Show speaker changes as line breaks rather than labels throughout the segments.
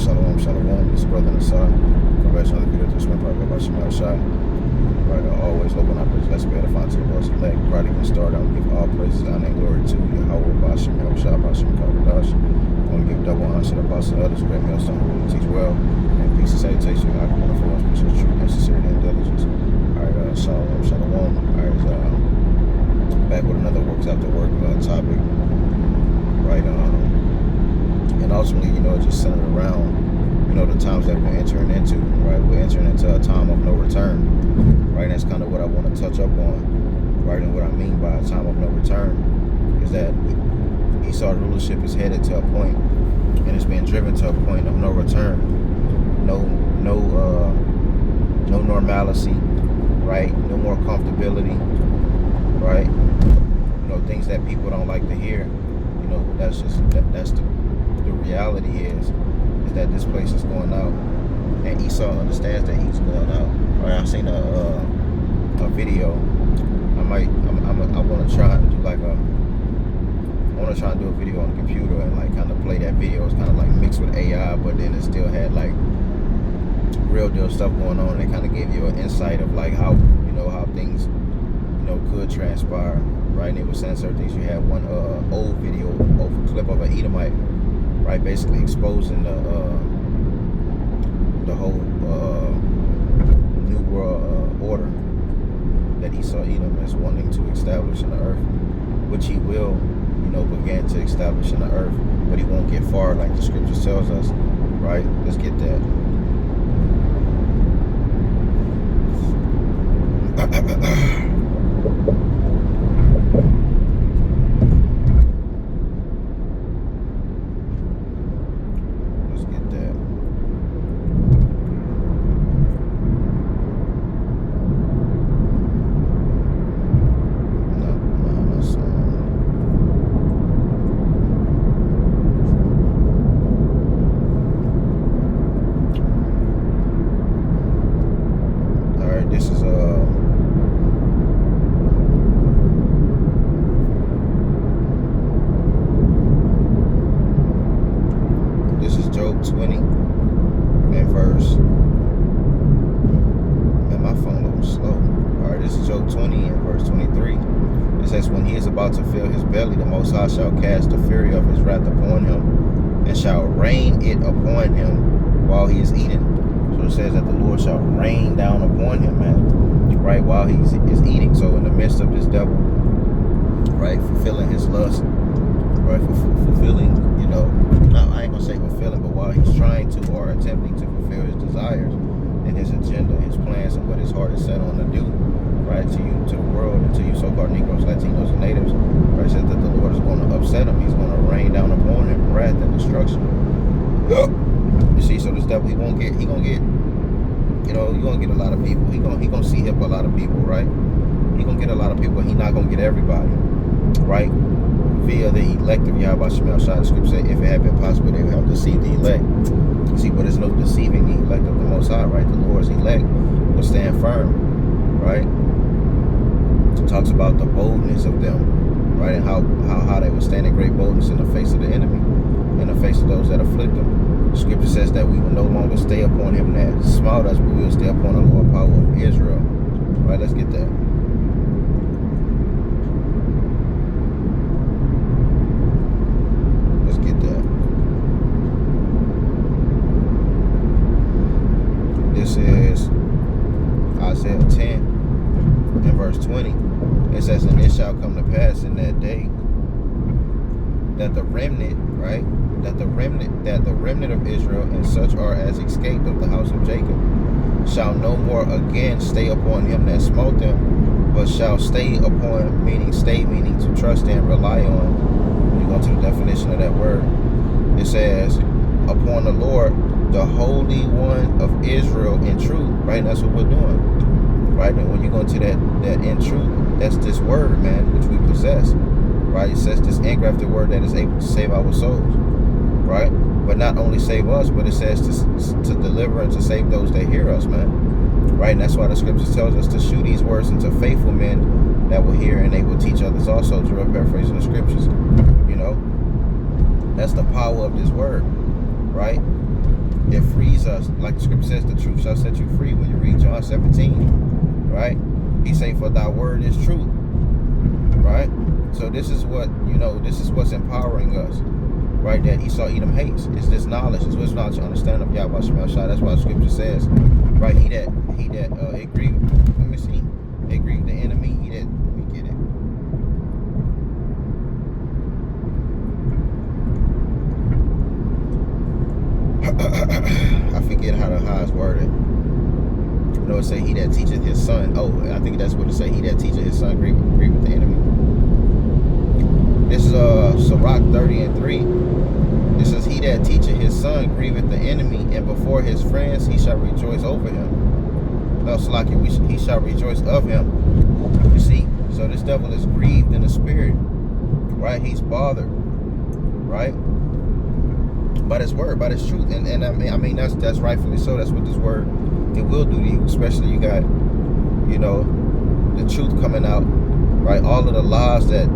Shalom, shalom. This is Brother Nasar. Congrats on the video this one, probably by Shemal Shai. Right, always open up his let's be edifying to the Lord's elect. Right, can start. I want to give all praises, honor, and glory to Yahweh, Bashem, Shai, Bashem, Kavadash. I want to give double honor to the apostles and others who gave me a son who teach well. And peace and salutation, God, the wonderful ones, which is truth and sincerity and diligence. Alright, shalom, shalom. Alright, back with another works after work topic. Right, and ultimately, just centered around, the times that we're entering into, right? We're entering into a time of no return, right? And that's kind of what I want to touch up on, right? And what I mean by a time of no return is that Esau's rulership is headed to a point, and it's being driven to a point of no return, no normalcy, right? No more comfortability, right? Things that people don't like to hear. That's just that's the reality is that this place is going out, and Esau understands that he's going out. Right? I've seen a video. I want to try and do a video on the computer and kind of play that video. It's kind of like mixed with AI, but then it still had real deal stuff going on. It kind of gave you an insight of how how things could transpire. Right, and it was saying certain things. You had one old clip of an Edomite, right, basically exposing the whole new world order that Esau Edom is wanting to establish in the earth, which he will, begin to establish in the earth, but he won't get far like the scripture tells us. Right, let's get that. This is Job 20 and verse. Man, my phone looks slow. Alright, this is Job 20 and verse 23. It says, when he is about to fill his belly, the Most High shall cast the fury of his wrath upon him, and shall rain it upon him while he is eating. So it says that the Lord shall rain down upon him, man, right, while he is eating. So in the midst of this devil, right, fulfilling his lust, right, fulfilling, I ain't gonna say fulfilling, but while he's trying to or attempting to fulfill his desires and his agenda, his plans, and what his heart is set on to do, right, to the world, and to you so-called Negroes, Latinos, and natives, right, says that the Lord is going to upset him. He's going to rain down upon him wrath and destruction. You see, so this devil, you're gonna get a lot of people. He gonna see up a lot of people, right? He gonna get a lot of people. He not gonna get everybody, right? Via the elect of Yahweh Shemal Shai, the scripture say, if it had been possible, they would have deceived the elect. You see, but there's no deceiving the elect of the Most High, right? The Lord's elect will stand firm, right? It talks about the boldness of them, right? And how they will stand in great boldness in the face of the enemy, in the face of those that afflict them. The scripture says that we will no longer stay upon him that smote us, but we will stay upon the Lord power of Israel. Right, let's get that. This is Isaiah 10 and verse 20. It says, and it shall come to pass in that day that the remnant, right, that the remnant of Israel, and such are as escaped of the house of Jacob, shall no more again stay upon him that smote them, but shall stay upon, meaning to trust and rely on. When you go to the definition of that word, it says, upon the Lord, the Holy One of Israel in truth, right? And that's what we're doing, right? And when you go into that in truth, that's this word, man, which we possess, right? It says this engrafted word that is able to save our souls, right? But not only save us, but it says to deliver and to save those that hear us, man, right? And that's why the scriptures tells us to shew these words into faithful men that will hear and they will teach others also. Direct paraphrasing the scriptures, That's the power of this word, right? It frees us. Like the scripture says, the truth shall set you free when you read John 17. Right? He say, for thy word is true. Right? So this is what, this is what's empowering us. Right? That Esau Edom hates. It's this knowledge. It's what's knowledge and understanding of Yahweh Shemel Shai. That's why the scripture says, right? He that it grieved, let me see. It grieved the enemy. Let me get it. I forget how it's worded. It say he that teacheth his son. Oh, I think that's what it say. He that teacheth his son grieve with the enemy. This is Sirach 30:3. It says, he that teacheth his son grieveth the enemy, and before his friends he shall rejoice over him. No, Salaki, he shall rejoice of him. You see, so this devil is grieved in the spirit, right? He's bothered, right? By his word, by his truth, and I mean that's rightfully so. That's what this word it will do to you, especially you got, the truth coming out, right? All of the lies that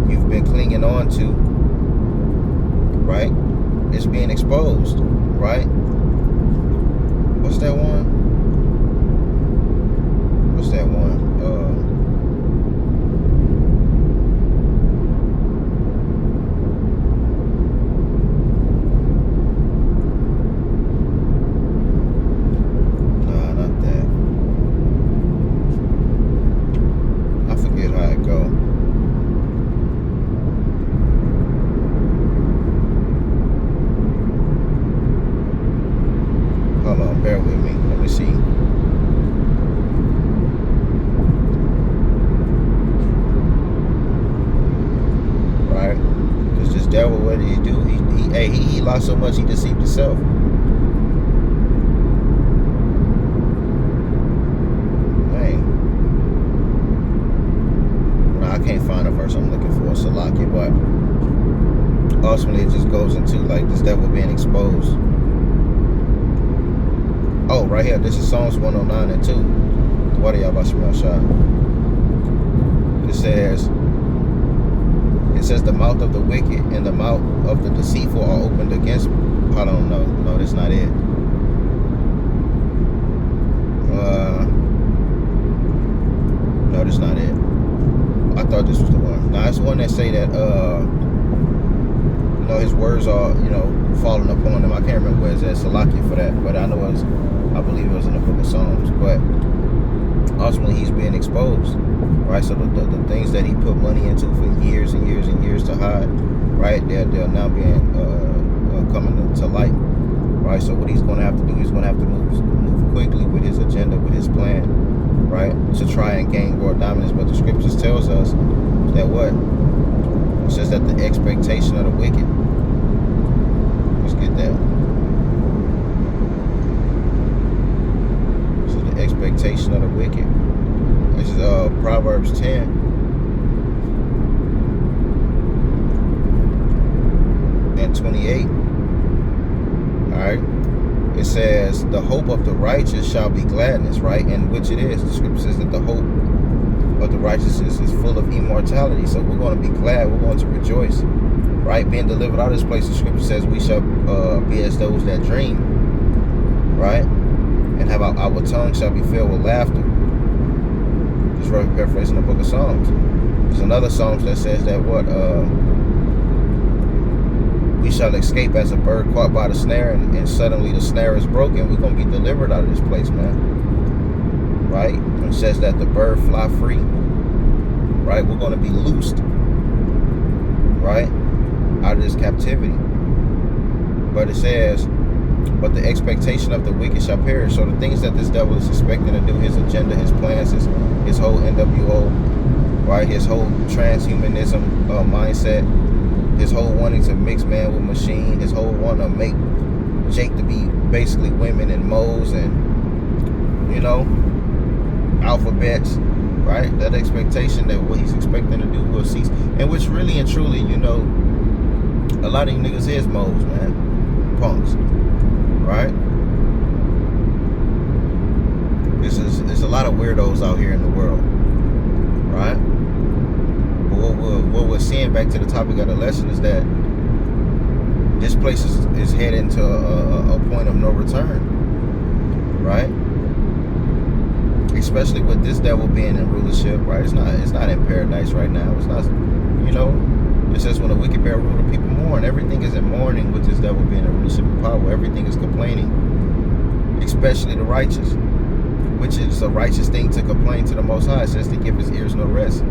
you've been clinging on to, right? It's being exposed, right? What's that one? Nah, not that. I forget how it go. Hold on, bear with me. Let me see. Right? Because this devil, what did he do? He lost so much he deceived himself. Dang. No, I can't find a verse I'm looking for, Salaki, but ultimately it just goes into like this devil being exposed. Oh, right here. This is Psalms 109:2. What are y'all about to shot? It says the mouth of the wicked and the mouth of the deceitful are opened against me. I don't know. No, that's not it. No, that's not it. I thought this was the one. Now, it's the one that say that his words are, falling upon him. I can't remember where it's at. Salaki for that, but I believe it was in the book of Psalms. But ultimately, he's being exposed, right? So the things that he put money into for years and years and years to hide, right? They're now being coming to light, right? So what he's going to have to do, he's going to have to move quickly with his agenda, with his plan, right? To try and gain world dominance. But the scriptures tells us that what? It says that the expectation of the wicked. Let's get that. So the expectation of the wicked. This is Proverbs 10. And 28. Alright. It says, the hope of the righteous shall be gladness, right? And which it is. The scripture says that the hope of the righteous is full of immortality. So we're going to be glad. We're going to rejoice, right? Being delivered out of this place, the scripture says we shall be as those that dream, right? And have our tongue shall be filled with laughter. Just paraphrasing the book of Psalms. There's another Psalms that says that what we shall escape as a bird caught by the snare, and suddenly the snare is broken. We're going to be delivered out of this place, man. Right? It says that the bird fly free. Right? We're going to be loosed. Right? Out of this captivity. But it says, but the expectation of the wicked shall perish. So the things that this devil is expecting to do, his agenda, his plans, his whole NWO, right? His whole transhumanism mindset, his whole wanting to mix man with machine, his whole wanting to make Jake to be basically women and moles and, alphabets, right? That expectation that what he's expecting to do will cease. And which really and truly, a lot of you niggas is moles, man. Punks. Right? There's a lot of weirdos out here in the world. Right? But what we're seeing, back to the topic of the lesson, is that this place is heading to a point of no return, right? Especially with this devil being in rulership, right? It's not in paradise right now. It's not, it says when the wicked bear rule, the people mourn. Everything is in mourning with this devil being in rulership and power. Everything is complaining, especially the righteous, which is a righteous thing to complain to the Most High. It says to give his ears no rest.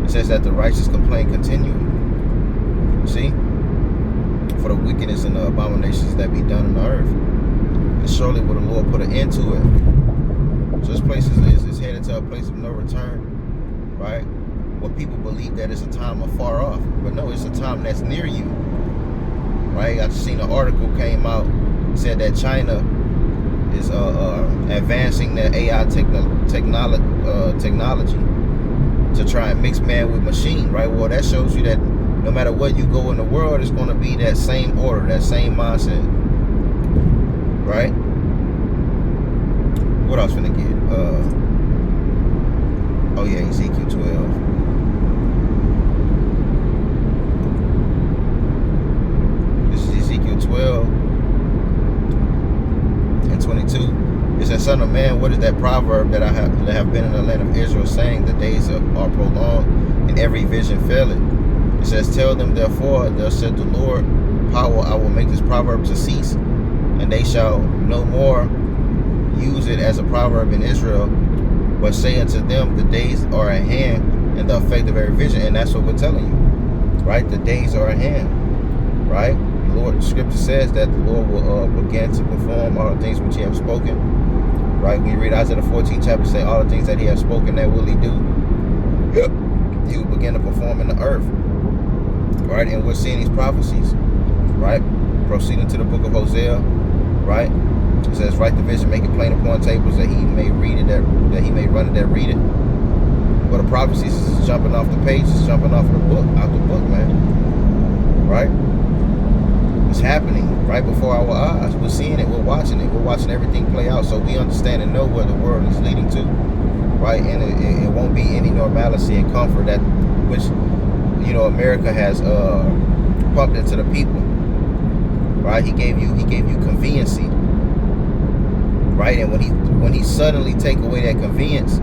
It says that the righteous complain continually. See? For the wickedness and the abominations that be done on the earth. And surely will the Lord put an end to it. So this place is headed to a place of no return, right? Where people believe that it's a time afar off. But no, it's a time that's near you, right? I just seen an article came out, said that China is advancing their AI technology to try and mix man with machine, right? Well, that shows you that no matter what you go in the world, it's going to be that same order, that same mindset, right? What else finna get? Oh yeah, Ezekiel 12. This is Ezekiel 12 and 22. It says, "Son of man, what is that proverb that have been in the land of Israel, saying the days are prolonged and every vision faileth? It says, tell them therefore, thus said the Lord, power, I will make this proverb to cease, and they shall no more use it as a proverb in Israel, but say unto them, the days are at hand, and the effect of every vision." And that's what we're telling you, right? The days are at hand, right? The Lord, Scripture says that the Lord will begin to perform all the things which he have spoken, right? When you read Isaiah the 14th chapter, say all the things that he has spoken, that will he do. He will begin to perform in the earth, right? And we're seeing these prophecies, right? Proceeding to the book of Hosea, right? It says, write the vision, make it plain upon tables, that he may read it, that he may run it, that read it. But the prophecies is jumping off the pages, jumping off of the book, out the book, man. Right? It's happening right before our eyes. We're seeing it, we're watching it, we're watching everything play out, so we understand and know where the world is leading to, right? And it won't be any normalcy and comfort that which America has pumped into the people, right? He gave you conveniency, right? And when he suddenly take away that convenience,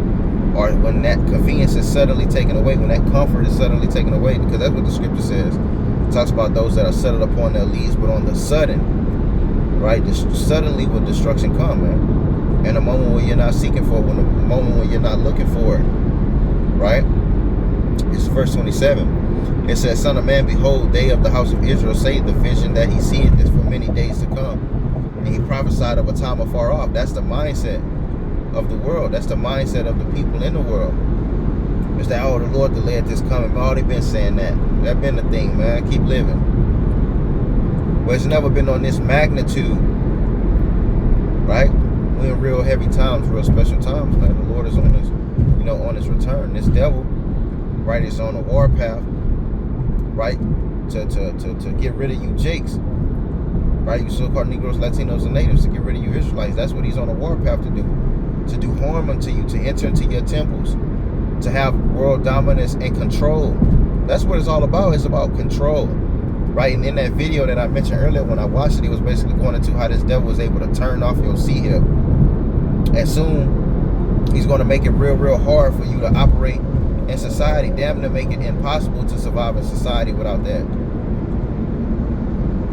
or when that convenience is suddenly taken away, when that comfort is suddenly taken away, because that's what the Scripture says. It talks about those that are settled upon their leaves, but on the sudden, right? Suddenly will destruction come, man. And a moment when you're not seeking for it, when a moment when you're not looking for it, right? It's verse 27. It says, son of man, behold, they of the house of Israel say the vision that he seeth is for many days to come. And he prophesied of a time afar off. That's the mindset of the world. That's the mindset of the people in the world. It's that, oh, the Lord delayed this coming. But already been saying that. That's been the thing, man. Keep living. But it's never been on this magnitude, right? We're in real heavy times, real special times, man. The Lord is on his, on his return. This devil, right, is on a warpath, right, to get rid of you Jakes, right, you so-called Negroes, Latinos, and Natives, to get rid of you Israelites. That's what he's on a warpath to do harm unto you, to enter into your temples, to have world dominance and control. That's what it's all about. It's about control, right? And in that video that I mentioned earlier, when I watched it, he was basically going into how this devil was able to turn off your seat here, and soon he's going to make it real hard for you to operate in society. Damn, to make it impossible to survive in society without that.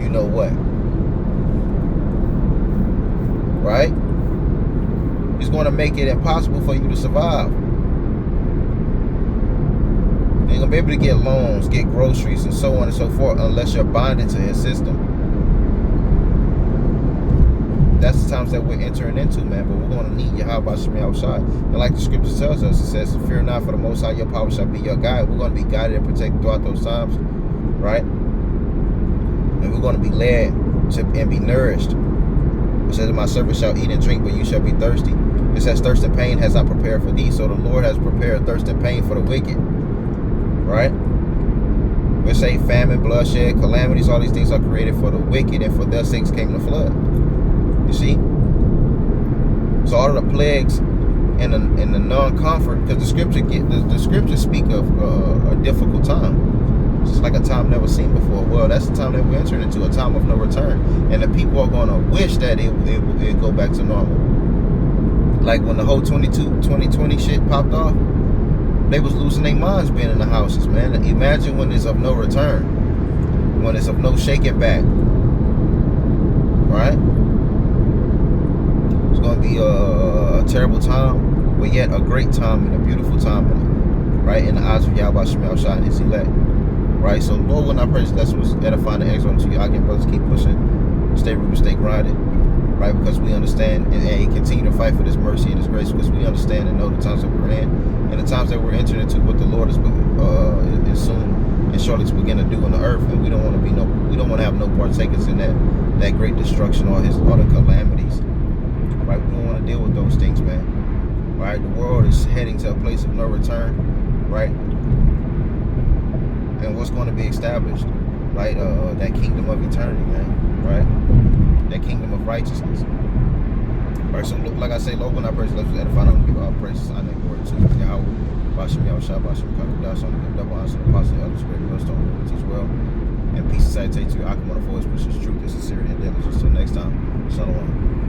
You know what? Right? He's going to make it impossible for you to survive. You ain't going to be able to get loans, get groceries, and so on and so forth unless you're bonded to his system. That's the times that we're entering into, man. But we're going to need Yahweh Shemi outside. And like the Scripture tells us, it says, fear not, for the Most High your power shall be your guide. We're going to be guided and protected throughout those times, right? And we're going to be led and be nourished. It says, my servant shall eat and drink, but you shall be thirsty. It says, thirst and pain has not prepared for thee. So the Lord has prepared thirst and pain for the wicked, right? We say famine, bloodshed, calamities, all these things are created for the wicked, and for their sakes came the flood. You see? So all of the plagues and the non-comfort, because the scriptures speak of a difficult time, It's like a time never seen before. Well, that's the time that we're entering into, a time of no return. And the people are going to wish that it go back to normal. Like when the whole 2020 shit popped off, they was losing their minds being in the houses, man. Imagine when it's of no return, when it's of no shaking back, right? It's going to be a terrible time, but yet a great time and a beautiful time, right, in the eyes of Yahweh Shemel Shah and his elect, right? So Lord, when I pray this lesson was edifying and exhorting to you, I can brothers keep pushing, stay rooted, stay grounded, right? Because we understand and continue to fight for this mercy and this grace, because we understand and know the times that we're in and the times that we're entering into, what the Lord is soon and shortly to begin to do on the earth. And we don't want to have no partakers in that great destruction or the calamities, right? We don't want to deal with those things, man, right? The world is heading to a place of no return, right? And what's going to be established, right? That kingdom of eternity, man, right? That kingdom of righteousness. Right, so like I say, Lord, when I praise, let's edify, I don't give all praises, I name word to Yahweh, Bashem Yahushua, Bashem Kakudah, so I'm going to give double honor to the apostle, elders, great millstone, who teach well, and peace and salutation to you. I come on the force, which is truth, and sincerity, and diligence. Till next time, Shalom.